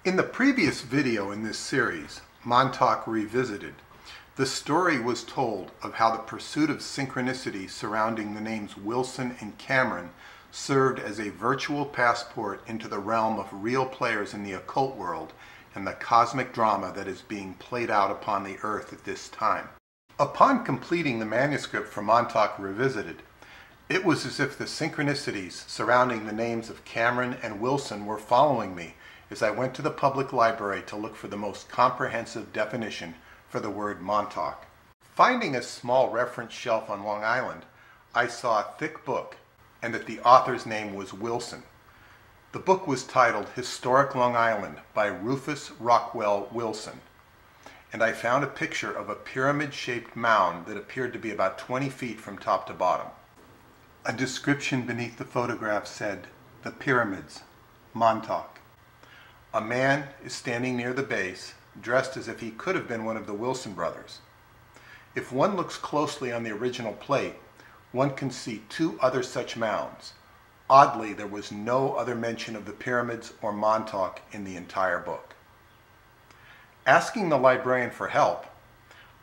In the previous video in this series, Montauk Revisited, the story was told of how the pursuit of synchronicity surrounding the names Wilson and Cameron served as a virtual passport into the realm of real players in the occult world and the cosmic drama that is being played out upon the earth at this time. Upon completing the manuscript for Montauk Revisited, it was as if the synchronicities surrounding the names of Cameron and Wilson were following me as I went to the public library to look for the most comprehensive definition for the word Montauk. Finding a small reference shelf on Long Island, I saw a thick book and that the author's name was Wilson. The book was titled Historic Long Island by RUFUS Rockwell Wilson, and I found a picture of a pyramid-shaped mound that appeared to be about 20 feet from top to bottom. A description beneath the photograph said, "The Pyramids, Montauk." A man is standing near the base, dressed as if he could have been one of the Wilson brothers. If one looks closely on the original plate, one can see two other such mounds. Oddly, there was no other mention of the pyramids or Montauk in the entire book. Asking the librarian for help,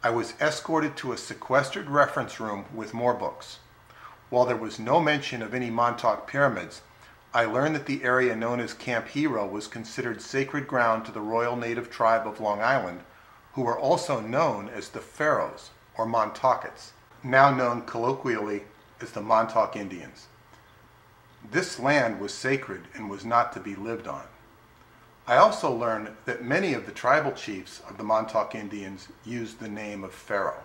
I was escorted to a sequestered reference room with more books. While there was no mention of any Montauk pyramids, I learned that the area known as Camp Hero was considered sacred ground to the Royal Native Tribe of Long Island, who were also known as the Pharaohs, or Montaukets, now known colloquially as the Montauk Indians. This land was sacred and was not to be lived on. I also learned that many of the tribal chiefs of the Montauk Indians used the name of Pharaoh.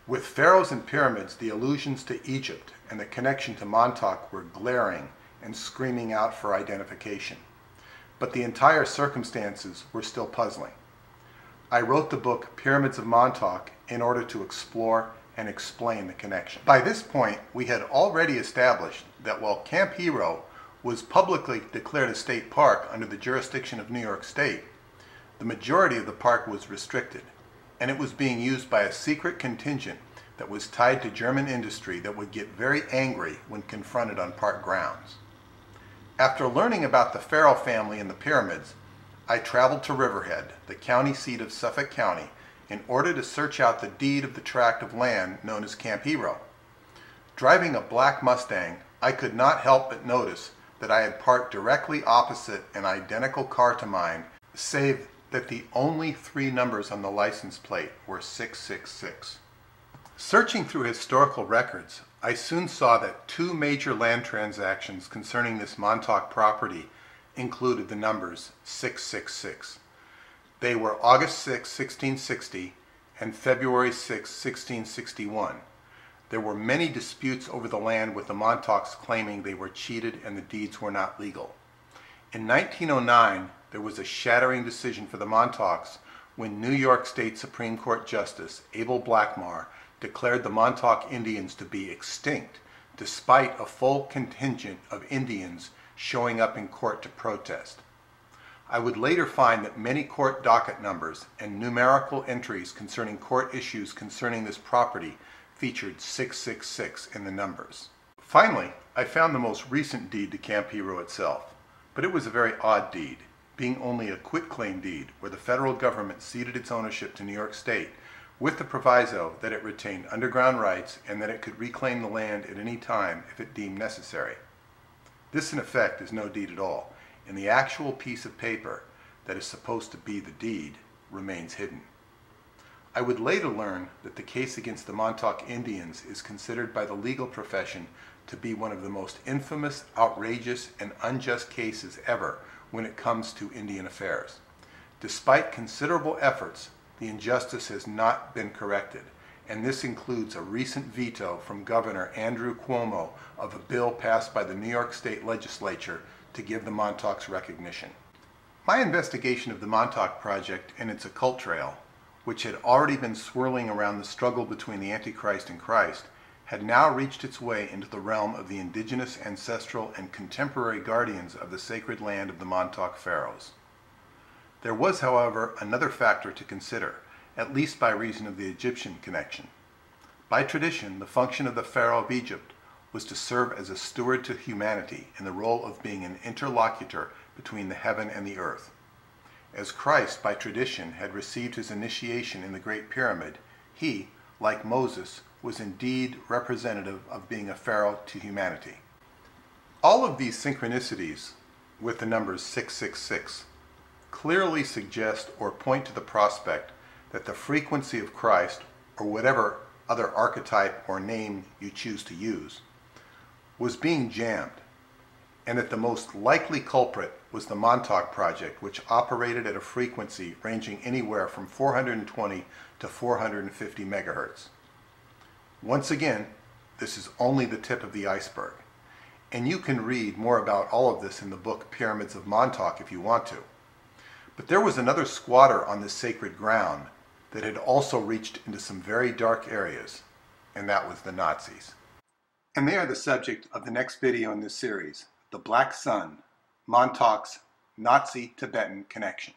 With pharaohs and pyramids, the allusions to Egypt and the connection to Montauk were glaring and screaming out for identification. But the entire circumstances were still puzzling. I wrote the book Pyramids of Montauk in order to explore and explain the connection. By this point, we had already established that while Camp Hero was publicly declared a state park under the jurisdiction of New York State, the majority of the park was restricted, and it was being used by a secret contingent that was tied to German industry that would get very angry when confronted on park grounds. After learning about the Pharaoh family and the pyramids, I traveled to Riverhead, the county seat of Suffolk County, in order to search out the deed of the tract of land known as Camp Hero. Driving a black Mustang, I could not help but notice that I had parked directly opposite an identical car to mine, save that the only three numbers on the license plate were 666. Searching through historical records, I soon saw that two major land transactions concerning this Montauk property included the numbers 666. They were August 6, 1660 and February 6, 1661. There were many disputes over the land, with the Montauks claiming they were cheated and the deeds were not legal. In 1909, there was a shattering decision for the Montauks when New York State Supreme Court Justice Abel Blackmar declared the Montauk Indians to be extinct, despite a full contingent of Indians showing up in court to protest. I would later find that many court docket numbers and numerical entries concerning court issues concerning this property featured 666 in the numbers. Finally, I found the most recent deed to Camp Hero itself, but it was a very odd deed, being only a quitclaim deed where the federal government ceded its ownership to New York State with the proviso that it retained underground rights and that it could reclaim the land at any time if it deemed necessary. This in effect is no deed at all, and the actual piece of paper that is supposed to be the deed remains hidden. I would later learn that the case against the Montauk Indians is considered by the legal profession to be one of the most infamous, outrageous, and unjust cases ever when it comes to Indian affairs. Despite considerable efforts, the injustice has not been corrected, and this includes a recent veto from Governor Andrew Cuomo of a bill passed by the New York State Legislature to give the Montauks recognition. My investigation of the Montauk Project and its occult trail, which had already been swirling around the struggle between the Antichrist and Christ, had now reached its way into the realm of the indigenous, ancestral, and contemporary guardians of the sacred land of the Montauk Pharaohs. There was, however, another factor to consider, at least by reason of the Egyptian connection. By tradition, the function of the Pharaoh of Egypt was to serve as a steward to humanity in the role of being an interlocutor between the heaven and the earth. As Christ, by tradition, had received his initiation in the Great Pyramid, he, like Moses, was indeed representative of being a pharaoh to humanity. All of these synchronicities with the numbers 666 clearly suggest or point to the prospect that the frequency of Christ, or whatever other archetype or name you choose to use, was being jammed, and that the most likely culprit was the Montauk Project, which operated at a frequency ranging anywhere from 420 to 450 megahertz. Once again, this is only the tip of the iceberg, and you can read more about all of this in the book Pyramids of Montauk if you want to. But there was another squatter on this sacred ground that had also reached into some very dark areas, and that was the Nazis. And they are the subject of the next video in this series, The Black Sun, Montauk's Nazi-Tibetan Connection.